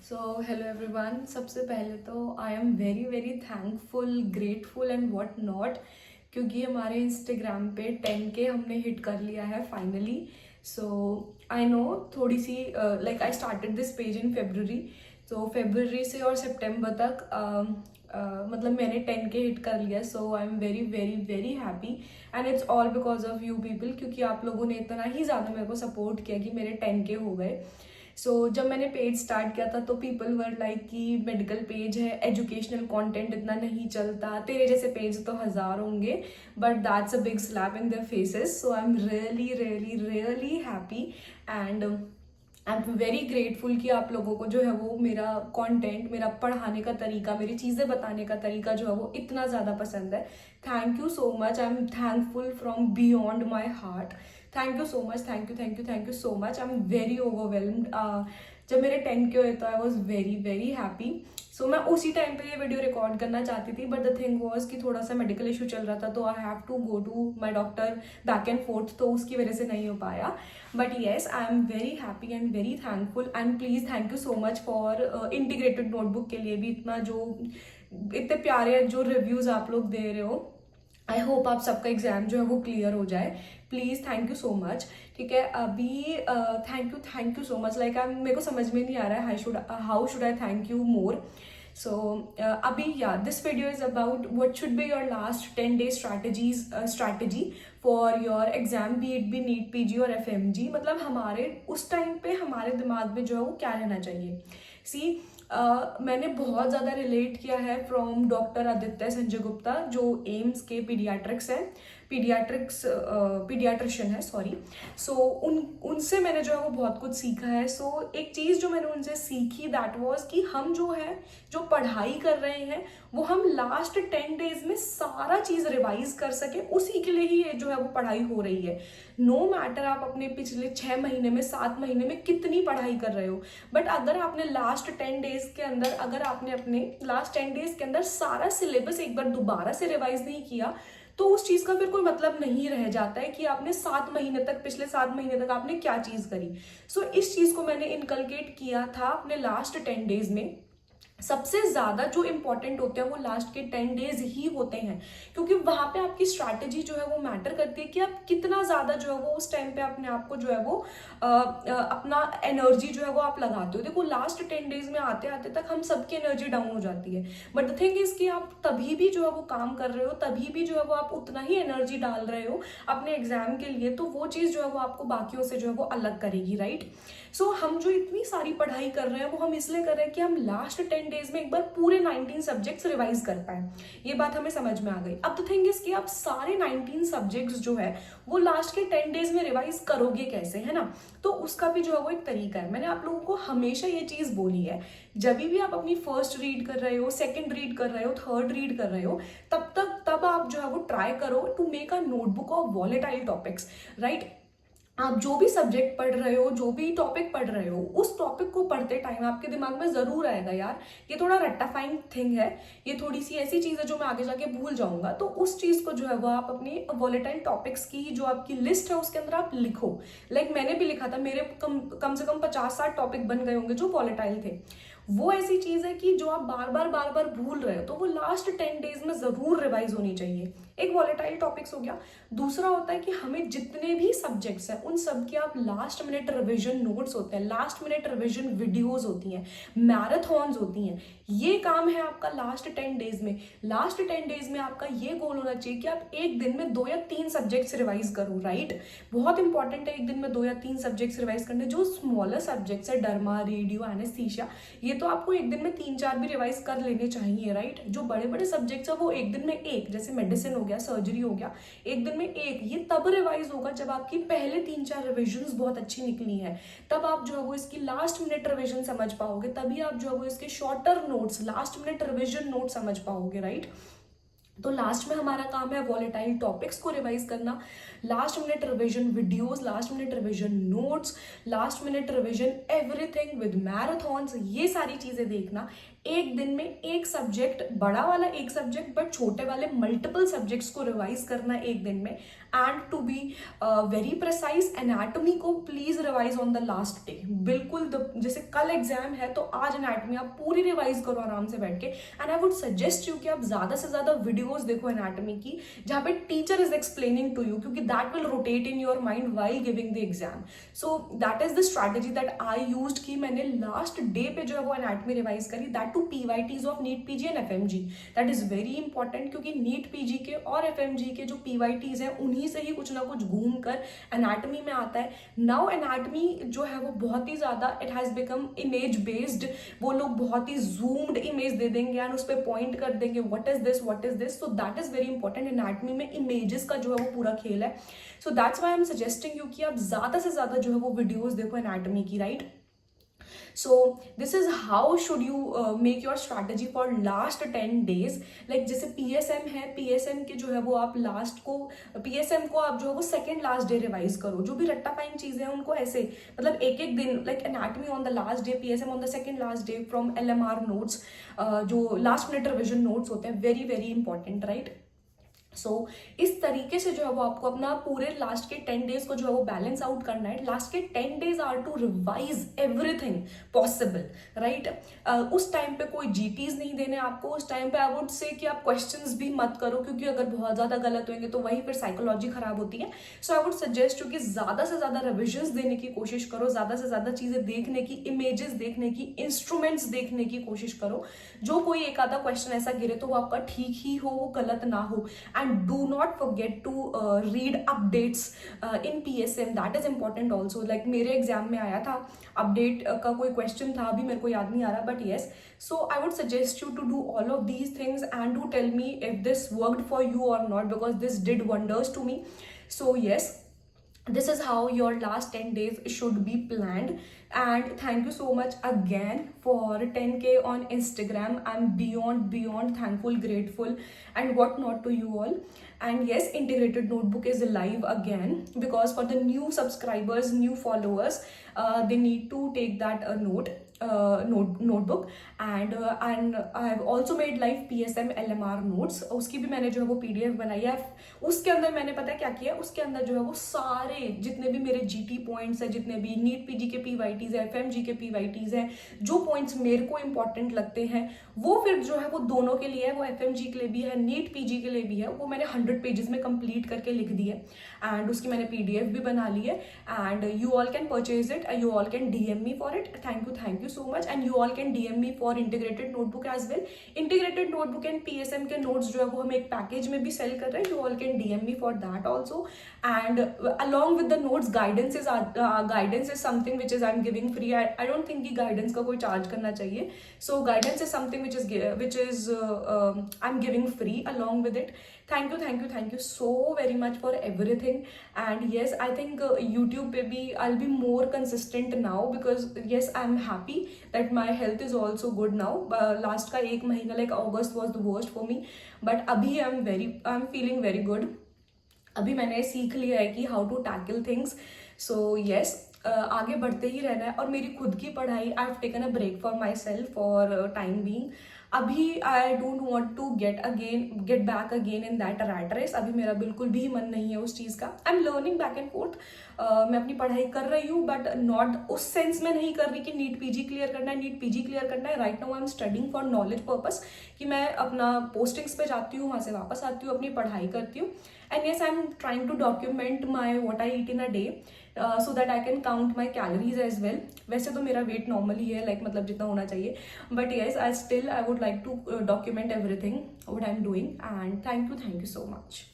Hello everyone. सबसे पहले तो आई am very very thankful, grateful and what not, क्योंकि हमारे इंस्टाग्राम पे 10K हमने हिट कर लिया है फाइनली। सो आई नो थोड़ी सी like I started this page in February, तो फेब्रुवरी से और सितंबर तक मतलब मैंने 10K हिट कर लिया। So I am very very very happy and it's all because of you people, क्योंकि आप लोगों ने इतना ही ज़्यादा मेरे को सपोर्ट किया कि मेरे 10K हो गए। जब मैंने पेज स्टार्ट किया था तो पीपल वर लाइक कि मेडिकल पेज है, एजुकेशनल कंटेंट इतना नहीं चलता, तेरे जैसे पेज तो हजार होंगे, but that's a big slab in their faces. So I am really really really happy and I am very grateful कि आप लोगों को जो है वो मेरा कंटेंट, मेरा पढ़ाने का तरीका, मेरी चीज़ें बताने का तरीका जो है वो इतना ज़्यादा पसंद है। Thank you so much, I am thankful from beyond my heart. Thank you so much, thank you thank you thank you so much. I am very overwhelmed. जब मेरे 10K हुए तो I was very very happy. So मैं उसी time पे ये video record करना चाहती थी, बट द थिंग वॉज कि थोड़ा सा मेडिकल इशू चल रहा था, तो I have to go to my doctor back and forth, तो उसकी वजह से नहीं हो पाया। But yes, I am very happy and very thankful and please thank you so much for integrated notebook के लिए भी इतना जो इतने प्यारे जो रिव्यूज आप लोग दे रहे हो। आई होप आप सबका एग्जाम जो है वो क्लियर हो जाए। Please thank you so much. ठीक है, अभी thank you so much. Like मेरे को समझ में नहीं आ रहा है how should I thank you more. So अभी या this video is about what should be your last 10 day strategy for your exam, be it be NEET PG और FMG। मतलब हमारे उस टाइम पे हमारे दिमाग में जो है वो क्या रहना चाहिए। सी मैंने बहुत ज़्यादा रिलेट किया है फ्रॉम डॉक्टर आदित्य संजय गुप्ता, जो एम्स के पीडियाट्रिक्स है, पीडियाट्रिशियन है, सॉरी। सो उनसे मैंने जो है वो बहुत कुछ सीखा है। सो एक चीज़ जो मैंने उनसे सीखी दैट वाज कि हम जो है जो पढ़ाई कर रहे हैं वो हम लास्ट 10 days में सारा चीज़ रिवाइज कर सके, उसी के लिए ही ये जो है वो पढ़ाई हो रही है। नो मैटर आप अपने पिछले 6 महीने में 7 महीने में कितनी पढ़ाई कर रहे हो, बट अगर आपने लास्ट 10 days के अंदर, अगर आपने अपने लास्ट 10 days के अंदर सारा सिलेबस एक बार दोबारा से रिवाइज नहीं किया, तो उस चीज का फिर कोई मतलब नहीं रह जाता है कि आपने 7 महीने तक, पिछले 7 महीने तक आपने क्या चीज करी। इस चीज को मैंने इनकलकेट किया था अपने लास्ट 10 days में। सबसे ज्यादा जो इंपॉर्टेंट होते हैं वो लास्ट के 10 days ही होते हैं, क्योंकि वहां पे आपकी स्ट्रैटेजी जो है वो मैटर करती है कि आप कितना ज्यादा जो है वो उस टाइम पे अपने आप को जो है वो अपना एनर्जी जो है वो आप लगाते हो। देखो लास्ट 10 days में आते आते तक हम सबकी एनर्जी डाउन हो जाती है, बट द थिंग इज कि आप तभी भी जो है वो काम कर रहे हो, तभी भी जो है वो आप उतना ही एनर्जी डाल रहे हो अपने एग्जाम के लिए, तो वो चीज जो है वो आपको बाकियों से जो है वो अलग करेगी, राइट। हम जो इतनी सारी पढ़ाई कर रहे हैं वो हम इसलिए कर रहे हैं कि हम लास्ट 10 days में एक बार पूरे 19 सब्जेक्ट्स रिवाइज कर पाए। ये बात हमें समझ में आ गई। अब द थिंग इज कि आप सारे 19 सब्जेक्ट्स जो है वो लास्ट के 10 days में रिवाइज करोगे कैसे, है ना। तो उसका भी जो है वो एक तरीका है। मैंने आप लोगों को हमेशा ये चीज बोली है, जब भी आप अपनी फर्स्ट रीड कर रहे हो, सेकंड रीड कर रहे हो, थर्ड रीड कर रहे हो, तब आप जो है वो ट्राई करो to make a notebook of volatile topics, right. आप जो भी सब्जेक्ट पढ़ रहे हो, जो भी टॉपिक पढ़ रहे हो, उस टॉपिक को पढ़ते टाइम आपके दिमाग में जरूर आएगा यार ये थोड़ा रट्टाफाइंग थिंग है, ये थोड़ी सी ऐसी चीज है जो मैं आगे जाके भूल जाऊंगा। तो उस चीज को जो है वो आप अपनी वॉलेटाइल टॉपिक्स की जो आपकी लिस्ट है उसके अंदर आप लिखो। लाइक मैंने भी लिखा था, मेरे कम से कम 50-60 टॉपिक बन गए होंगे जो वॉलेटाइल थे। वो ऐसी चीज है कि जो आप बार बार भूल रहे हो, तो वो लास्ट 10 days में जरूर रिवाइज होनी चाहिए। एक वॉलेटाइल टॉपिक्स हो गया। दूसरा होता है कि हमें जितने भी सब्जेक्ट्स हैं उन सब की आप लास्ट मिनट रिवीजन नोट्स होते हैं, लास्ट मिनट रिवीजन वीडियोस होती हैं, मैराथॉन्स होती हैं। ये काम है आपका लास्ट 10 days में। लास्ट 10 days में आपका ये गोल होना चाहिए कि आप एक दिन में 2 या 3 सब्जेक्ट्स रिवाइज करो, राइट। बहुत इंपॉर्टेंट है एक दिन में 2 या 3 सब्जेक्ट्स रिवाइज करने। जो स्मॉलर सब्जेक्ट्स है, डर्मा, रेडियो, एनेस्थीसिया, ये तो आपको एक दिन में 3-4 भी रिवाइज कर लेने चाहिए, राइट। जो बड़े बड़े सब्जेक्ट्स है वो एक दिन में एक, जैसे मेडिसिन हो गया, सर्जरी हो गया, एक दिन में एक। ये तब रिवाइज होगा जब आपकी पहले 3-4 रिविजन्स बहुत अच्छी निकली है, तब आप जो है वो इसकी लास्ट मिनट रिविजन समझ पाओगे, तभी आप जो है वो इसके shorter notes, last minute revision note समझ पाओगे, राइट। तो लास्ट में हमारा काम है वॉलेटाइल टॉपिक्स को रिवाइज करना, last minute revision videos, last minute revision notes, last minute revision everything with marathons, ये सारी चीजें देखना। एक दिन में एक सब्जेक्ट, बड़ा वाला एक सब्जेक्ट, बट छोटे वाले मल्टीपल सब्जेक्ट्स को रिवाइज करना एक दिन में। And to be very precise, anatomy को please revise on the last day. बिल्कुल जैसे कल एग्जाम है तो आज एनाटॉमी आप पूरी रिवाइज करो आराम से बैठ के। And I would suggest you कि आप ज्यादा से ज्यादा वीडियोज देखो एनाटॉमी की जहाँ पे teacher is explaining to you, क्योंकि that will rotate in your mind while giving the exam. So that is the strategy that I used कि मैंने लास्ट डे पे जो है वो एनाटॉमी रिवाइज करी, that too PYTs of NEET PG and FMG. That is very important, क्योंकि NEET PG के और एफएमजी के जो पीवाईटीज हैं उन्हीं से ही कुछ ना कुछ घूम कर एनाटॉमी में आता है। नाउ एनाटॉमी जो है वो बहुत ही ज्यादा it has become image based. वो लोग बहुत ही जूम्ड इमेज दे देंगे एंड उस पर पॉइंट कर देंगे what is this. So that is very important. Anatomy में इमेजेस का जो है वो पूरा खेल है। So that's why I am suggesting you कि आप ज्यादा से ज्यादा जो है वो वीडियोस देखो एनाटॉमी की, right. So this is how should you make your strategy for last 10 days। like जैसे PSM है, PSM के जो है वो आप लास्ट को PSM को आप जो है वो सेकेंड लास्ट डे रिवाइज करो। जो भी रट्टा पाइन चीजें हैं उनको ऐसे मतलब एक एक दिन, like anatomy on the last day, PSM on the second last day from LMR notes, जो लास्ट मिनट रिविजन नोट्स होते हैं, वेरी वेरी इंपॉर्टेंट, राइट। सो इस तरीके से जो है वो आपको अपना पूरे लास्ट के 10 डेज को जो है वो बैलेंस आउट करना है। लास्ट के 10 days are to revise everything possible, right. उस टाइम पे कोई जीटीज नहीं देने आपको। उस टाइम पे आई वुड से कि आप क्वेश्चंस भी मत करो, क्योंकि अगर बहुत ज्यादा गलत होंगे तो वही फिर साइकोलॉजी खराब होती है। सो आई वुड सजेस्ट यू कि ज्यादा से ज्यादा रिविजन्स देने की कोशिश करो, ज्यादा से ज्यादा चीजें देखने की, इमेजेस देखने की, इंस्ट्रूमेंट्स देखने की कोशिश करो। जो कोई एक आधा क्वेश्चन ऐसा गिरे तो वो आपका ठीक ही हो, वो गलत ना हो। and do not forget to read updates in PSM, that is important also। like मेरे एग्जाम में आया था अपडेट का कोई क्वेश्चन था, अभी मेरे को याद नहीं आ रहा, but yes, so I would suggest you to do all of these things and to tell me if this worked for you or not, because this did wonders to me। so yes, this is how your last 10 days should be planned। and thank you so much again for 10K on Instagram। I'm beyond thankful, grateful and whatnot to you all। and yes, integrated notebook is live again, because for the new subscribers, new followers, they need to take that notebook। and I have also made live PSM LMR notes। उसकी भी मैंने जो है वो PDF बनाई है। उसके अंदर मैंने पता है क्या किया, उसके अंदर जो है वो सारे जितने भी मेरे GT पॉइंट्स है, जितने भी नीट पीजी के PYTs है, FMG के PYTs है, जो पॉइंट्स मेरे को इंपॉर्टेंट लगते हैं वो फिर जो है वो दोनों के लिए है, वो FMG के लिए भी है, नीट पीजी के लिए भी है, वो मैंने 100 पेजेस में कंप्लीट करके लिख दी है। एंड उसकी मैंने PDF भी बना ली है। And you all can purchase it, you all can DM me for it। Thank you so much. And you all can DM me for integrated notebook as well। integrated notebook and PSM के notes जो है वो हम एक package में भी cell कर रहे हैं। You all can DM me for that also। and along with the notes, guidance is something which is I'm giving free। I don't think कि guidance का कोई चार्ज करना चाहिए। so guidance is something which is I'm giving free along with it। thank you so very much for everything। and yes, I think YouTube पे भी I'll be more consistent now, because yes, I'm happy that my health is also good now। last का एक महीना like August was the worst for me, but अभी I'm feeling very good। अभी मैंने सीख लिया है कि how to tackle things. So yes, आगे बढ़ते ही रहना है। और मेरी खुद की पढ़ाई, I have taken a break for myself for time being. अभी I don't want to get back again in that rat race. अभी मेरा बिल्कुल भी मन नहीं है उस चीज़ का। I am learning back and fourth. मैं अपनी पढ़ाई कर रही हूँ, बट नॉट उस सेंस में नहीं कर रही कि नीट पीजी क्लियर करना है। Right now I am studying for knowledge purpose, कि मैं अपना पोस्टिंग्स पे जाती हूँ, वहाँ से वापस आती हूँ, अपनी पढ़ाई करती हूँ। And yes, I am trying to document my what I eat in a day, so that I can count my calories as well. वैसे तो मेरा वेट नॉर्मल ही है, लाइक मतलब जितना होना चाहिए, but yes, I would like to document everything what I am doing. And thank you so much.